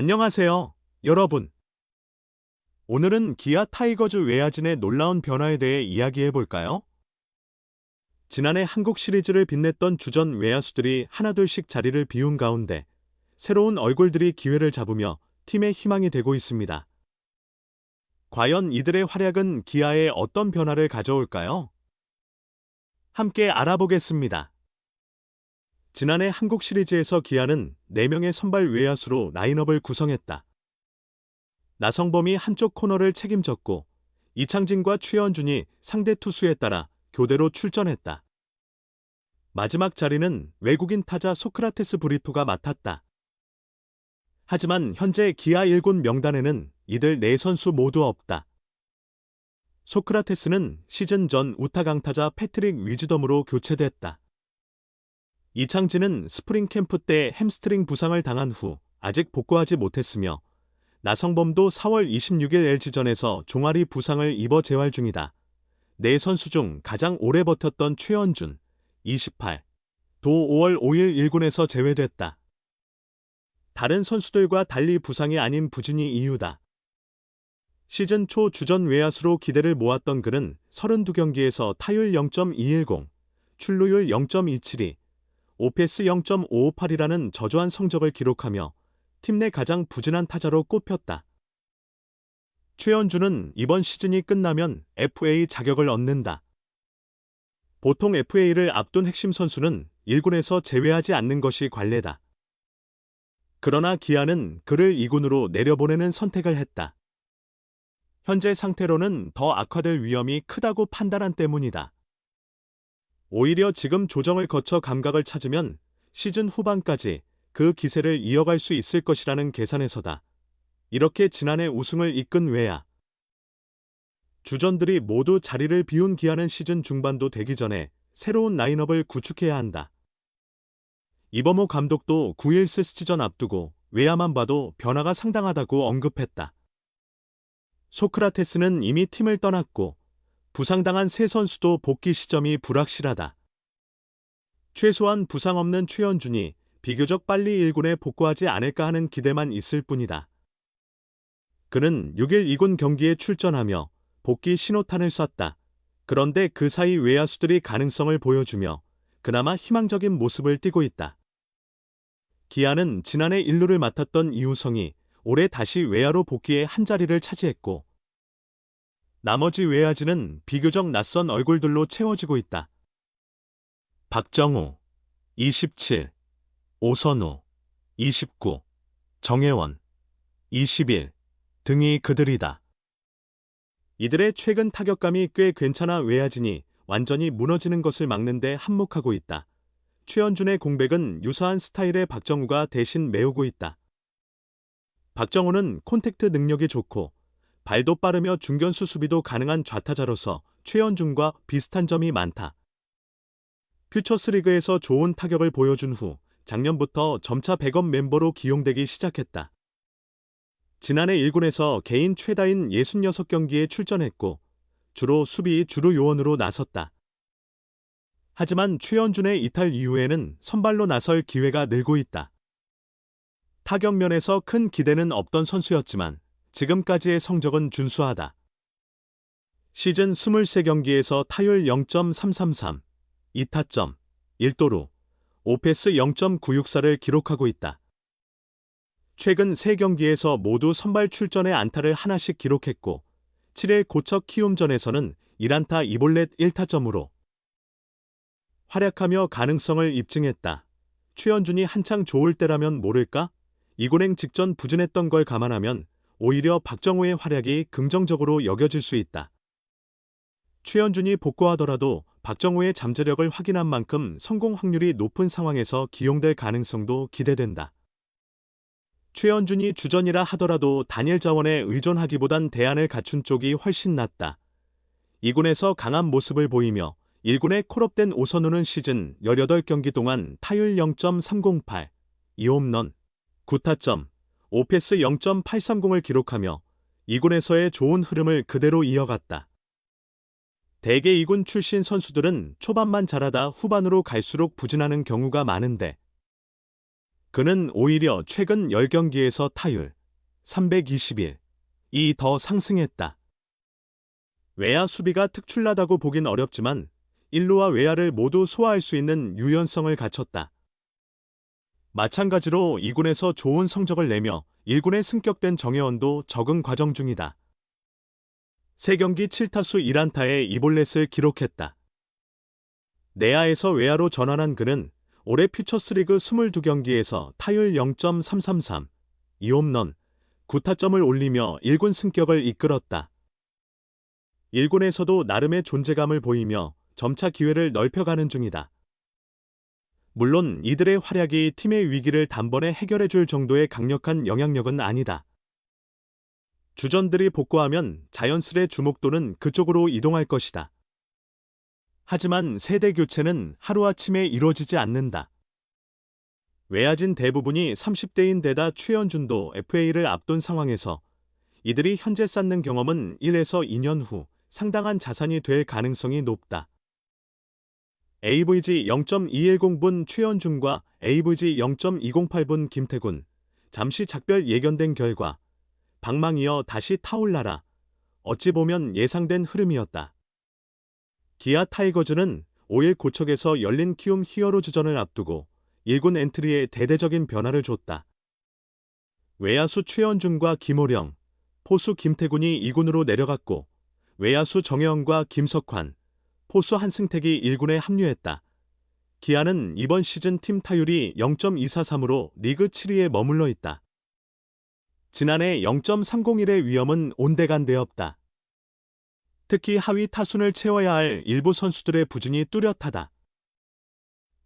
안녕하세요, 여러분. 오늘은 기아 타이거즈 외야진의 놀라운 변화에 대해 이야기해 볼까요? 지난해 한국 시리즈를 빛냈던 주전 외야수들이 하나둘씩 자리를 비운 가운데 새로운 얼굴들이 기회를 잡으며 팀의 희망이 되고 있습니다. 과연 이들의 활약은 기아에 어떤 변화를 가져올까요? 함께 알아보겠습니다. 지난해 한국 시리즈에서 기아는 4명의 선발 외야수로 라인업을 구성했다. 나성범이 한쪽 코너를 책임졌고 이창진과 최원준이 상대 투수에 따라 교대로 출전했다. 마지막 자리는 외국인 타자 소크라테스 브리토가 맡았다. 하지만 현재 기아 1군 명단에는 이들 4선수 모두 없다. 소크라테스는 시즌 전 우타 강타자 패트릭 위즈덤으로 교체됐다. 이창진은 스프링 캠프 때 햄스트링 부상을 당한 후 아직 복구하지 못했으며 나성범도 4월 26일 LG전에서 종아리 부상을 입어 재활 중이다. 4선수 중 가장 오래 버텼던 최원준, 28, 도 5월 5일 1군에서 제외됐다. 다른 선수들과 달리 부상이 아닌 부진이 이유다. 시즌 초 주전 외야수로 기대를 모았던 그는 32경기에서 타율 0.210, 출루율 0.272, OPS 0.558이라는 저조한 성적을 기록하며 팀 내 가장 부진한 타자로 꼽혔다. 최원준은 이번 시즌이 끝나면 FA 자격을 얻는다. 보통 FA를 앞둔 핵심 선수는 1군에서 제외하지 않는 것이 관례다. 그러나 기아는 그를 2군으로 내려보내는 선택을 했다. 현재 상태로는 더 악화될 위험이 크다고 판단한 때문이다. 오히려 지금 조정을 거쳐 감각을 찾으면 시즌 후반까지 그 기세를 이어갈 수 있을 것이라는 계산에서다. 이렇게 지난해 우승을 이끈 외야 주전들이 모두 자리를 비운 기아는 시즌 중반도 되기 전에 새로운 라인업을 구축해야 한다. 이범호 감독도 9일 시즌 앞두고 외야만 봐도 변화가 상당하다고 언급했다. 소크라테스는 이미 팀을 떠났고 부상당한 세 선수도 복귀 시점이 불확실하다. 최소한 부상 없는 최원준이 비교적 빨리 1군에 복구하지 않을까 하는 기대만 있을 뿐이다. 그는 6일 2군 경기에 출전하며 복귀 신호탄을 쐈다. 그런데 그 사이 외야수들이 가능성을 보여주며 그나마 희망적인 모습을 띠고 있다. 기아는 지난해 1루를 맡았던 이우성이 올해 다시 외야로 복귀해 한자리를 차지했고 나머지 외야진은 비교적 낯선 얼굴들로 채워지고 있다. 박정우, 27, 오선우, 29, 정혜원, 21 등이 그들이다. 이들의 최근 타격감이 꽤 괜찮아 외야진이 완전히 무너지는 것을 막는 데 한몫하고 있다. 최원준의 공백은 유사한 스타일의 박정우가 대신 메우고 있다. 박정우는 콘택트 능력이 좋고 발도 빠르며 중견수 수비도 가능한 좌타자로서 최원준과 비슷한 점이 많다. 퓨처스리그에서 좋은 타격을 보여준 후 작년부터 점차 백업 멤버로 기용되기 시작했다. 지난해 1군에서 개인 최다인 66경기에 출전했고 주로 수비 주루 요원으로 나섰다. 하지만 최원준의 이탈 이후에는 선발로 나설 기회가 늘고 있다. 타격 면에서 큰 기대는 없던 선수였지만 지금까지의 성적은 준수하다. 시즌 23경기에서 타율 0.333, 2타점, 1도루, OPS 0.964를 기록하고 있다. 최근 3경기에서 모두 선발 출전에 안타를 하나씩 기록했고 7일 고척 키움전에서는 1안타 2볼넷 1타점으로 활약하며 가능성을 입증했다. 최원준이 한창 좋을 때라면 모를까? 이군행 직전 부진했던 걸 감안하면 오히려 박정우의 활약이 긍정적으로 여겨질 수 있다. 최원준이 복구하더라도 박정우의 잠재력을 확인한 만큼 성공 확률이 높은 상황에서 기용될 가능성도 기대된다. 최원준이 주전이라 하더라도 단일 자원에 의존하기보단 대안을 갖춘 쪽이 훨씬 낫다. 2군에서 강한 모습을 보이며 1군에 콜업된 오선우는 시즌 18경기 동안 타율 0.308, 2홈런, 9타점, OPS 0.830을 기록하며 2군에서의 좋은 흐름을 그대로 이어갔다. 대개 2군 출신 선수들은 초반만 잘하다 후반으로 갈수록 부진하는 경우가 많은데 그는 오히려 최근 10경기에서 타율 321이 더 상승했다. 외야 수비가 특출나다고 보긴 어렵지만 1루와 외야를 모두 소화할 수 있는 유연성을 갖췄다. 마찬가지로 2군에서 좋은 성적을 내며 1군에 승격된 정혜원도 적응 과정 중이다. 3경기 7타수 1안타에 2볼넷을 기록했다. 내야에서 외야로 전환한 그는 올해 퓨처스리그 22경기에서 타율 0.333, 2홈런, 9타점을 올리며 1군 승격을 이끌었다. 1군에서도 나름의 존재감을 보이며 점차 기회를 넓혀가는 중이다. 물론 이들의 활약이 팀의 위기를 단번에 해결해줄 정도의 강력한 영향력은 아니다. 주전들이 복구하면 자연스레 주목도는 그쪽으로 이동할 것이다. 하지만 세대 교체는 하루아침에 이루어지지 않는다. 외야진 대부분이 30대인 데다 최연준도 FA를 앞둔 상황에서 이들이 현재 쌓는 경험은 1에서 2년 후 상당한 자산이 될 가능성이 높다. AVG 0.210분 최연준과 AVG 0.208분 김태군, 잠시 작별 예견된 결과 방망이여 다시 타올라라. 어찌 보면 예상된 흐름이었다. 기아 타이거즈는 5일 고척에서 열린 키움 히어로즈전을 앞두고 1군 엔트리에 대대적인 변화를 줬다. 외야수 최연준과 김호령, 포수 김태군이 2군으로 내려갔고 외야수 정혜원과 김석환, 포수 한승택이 1군에 합류했다. 기아는 이번 시즌 팀 타율이 0.243으로 리그 7위에 머물러 있다. 지난해 0.301의 위험은 온데간데 없다. 특히 하위 타순을 채워야 할 일부 선수들의 부진이 뚜렷하다.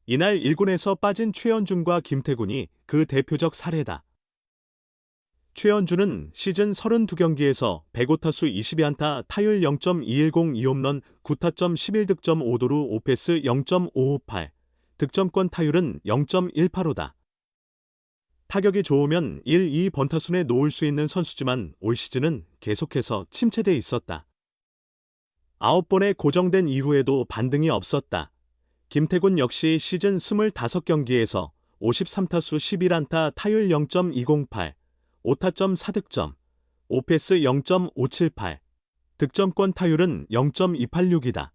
이날 1군에서 빠진 최연준과 김태군이 그 대표적 사례다. 최연준은 시즌 32경기에서 105타수 22안타 타율 0.210 2홈런 9타점 11득점 5도루 5패스 0.558, 득점권 타율은 0.185다. 타격이 좋으면 1, 2 번타순에 놓을 수 있는 선수지만 올 시즌은 계속해서 침체돼 있었다. 9번에 고정된 이후에도 반등이 없었다. 김태군 역시 시즌 25경기에서 53타수 11안타 타율 0.208, 5타점 4득점, 5패스 0.578, 득점권 타율은 0.286이다.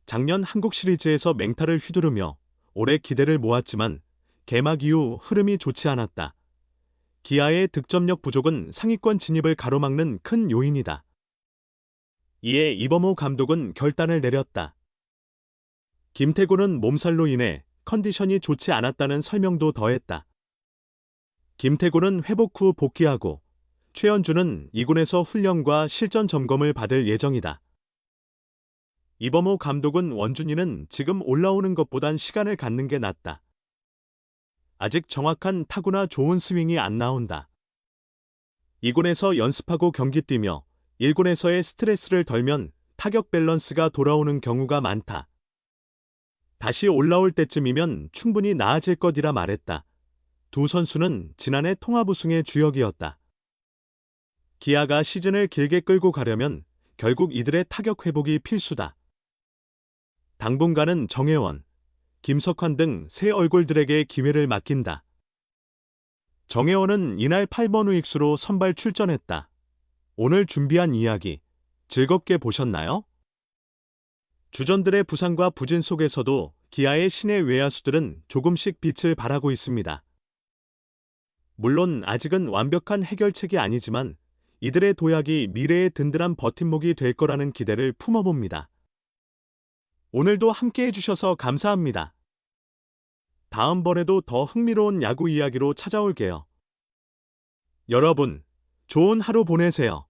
작년 한국 시리즈에서 맹타를 휘두르며 올해 기대를 모았지만 개막 이후 흐름이 좋지 않았다. 기아의 득점력 부족은 상위권 진입을 가로막는 큰 요인이다. 이에 이범호 감독은 결단을 내렸다. 김태군은 몸살로 인해 컨디션이 좋지 않았다는 설명도 더했다. 김태군은 회복 후 복귀하고 최연준은 2군에서 훈련과 실전 점검을 받을 예정이다. 이범호 감독은 원준이는 지금 올라오는 것보단 시간을 갖는 게 낫다. 아직 정확한 타구나 좋은 스윙이 안 나온다. 2군에서 연습하고 경기 뛰며 1군에서의 스트레스를 덜면 타격 밸런스가 돌아오는 경우가 많다. 다시 올라올 때쯤이면 충분히 나아질 것이라 말했다. 두 선수는 지난해 통합 우승의 주역이었다. 기아가 시즌을 길게 끌고 가려면 결국 이들의 타격 회복이 필수다. 당분간은 정혜원, 김석환 등 새 얼굴들에게 기회를 맡긴다. 정혜원은 이날 8번 우익수로 선발 출전했다. 오늘 준비한 이야기 즐겁게 보셨나요? 주전들의 부상과 부진 속에서도 기아의 신의 외야수들은 조금씩 빛을 발하고 있습니다. 물론 아직은 완벽한 해결책이 아니지만 이들의 도약이 미래의 든든한 버팀목이 될 거라는 기대를 품어봅니다. 오늘도 함께해 주셔서 감사합니다. 다음번에도 더 흥미로운 야구 이야기로 찾아올게요. 여러분, 좋은 하루 보내세요.